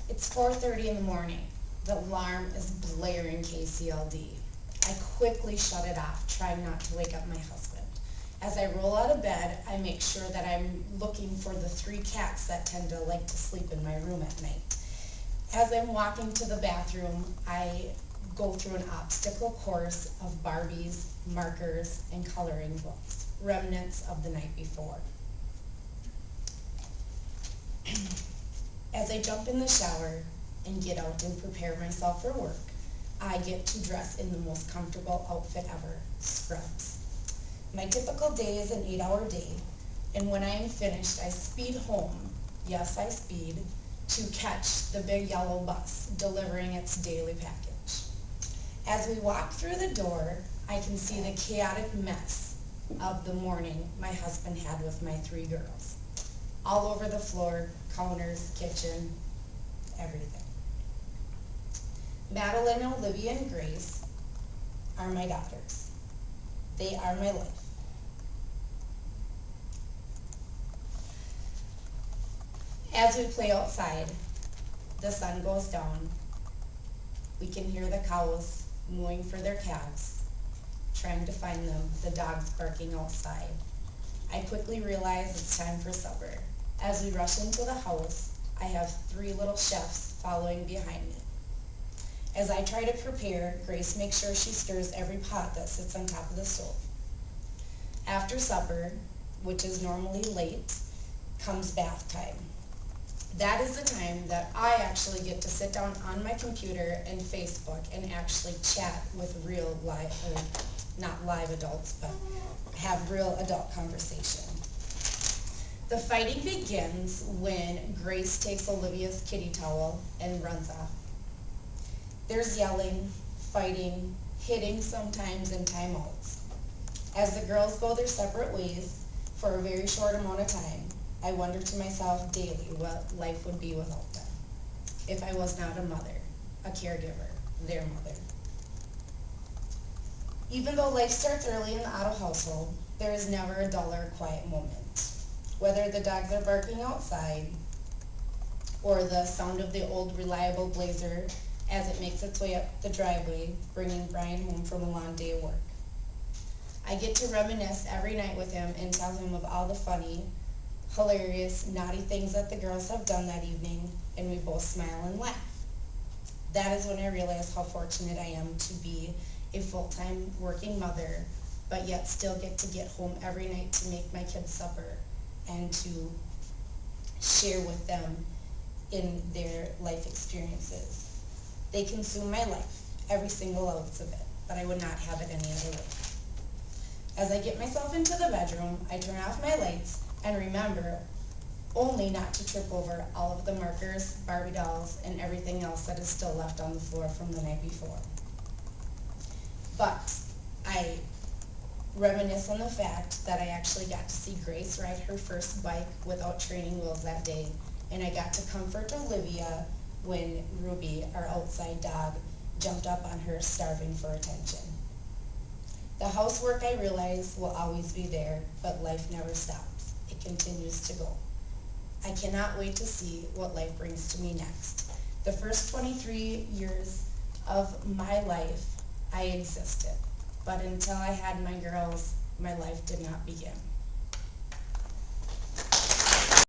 It's 4:30 in the morning. The alarm is blaring KCLD. I quickly shut it off, trying not to wake up my husband. As I roll out of bed, I make sure that I'm looking for the 3 cats that tend to like to sleep in my room at night. As I'm walking to the bathroom, I go through an obstacle course of Barbies, markers, and coloring books, remnants of the night before. As I jump in the shower and get out and prepare myself for work, I get to dress in the most comfortable outfit ever, scrubs. My typical day is an 8-hour day, and when I am finished, I speed home, yes, I speed, to catch the big yellow bus delivering its daily package. As we walk through the door, I can see the chaotic mess of the morning my husband had with my 3 girls. All over the floor, counters, kitchen, everything. Madeline, Olivia, and Grace are my daughters. They are my life. As we play outside, the sun goes down. We can hear the cows mooing for their calves, trying to find them, the dogs barking outside. I quickly realize it's time for supper. As we rush into the house, I have 3 little chefs following behind me. As I try to prepare, Grace makes sure she stirs every pot that sits on top of the stove. After supper, which is normally late, comes bath time. That is the time that I actually get to sit down on my computer and Facebook and actually chat with real live, or not live adults, but have real adult conversation. The fighting begins when Grace takes Olivia's kitty towel and runs off. There's yelling, fighting, hitting sometimes, and timeouts. As the girls go their separate ways for a very short amount of time, I wonder to myself daily what life would be without them if I was not a mother, a caregiver, their mother. Even though life starts early in the Otto household, there is never a dull or quiet moment. Whether the dogs are barking outside or the sound of the old reliable blazer as it makes its way up the driveway, bringing Brian home from a long day of work. I get to reminisce every night with him and tell him of all the funny, hilarious, naughty things that the girls have done that evening, and we both smile and laugh. That is when I realize how fortunate I am to be a full-time working mother, but yet still get home every night to make my kids supper and to share with them in their life experiences. They consume my life, every single ounce of it, but I would not have it any other way. As I get myself into the bedroom, I turn off my lights and remember only not to trip over all of the markers, Barbie dolls, and everything else that is still left on the floor from the night before. But I reminisce on the fact that I actually got to see Grace ride her first bike without training wheels that day, and I got to comfort Olivia when Ruby, our outside dog, jumped up on her starving for attention. The housework, I realize, will always be there, but life never stops. It continues to go. I cannot wait to see what life brings to me next. The first 23 years of my life, I existed. But until I had my girls, my life did not begin.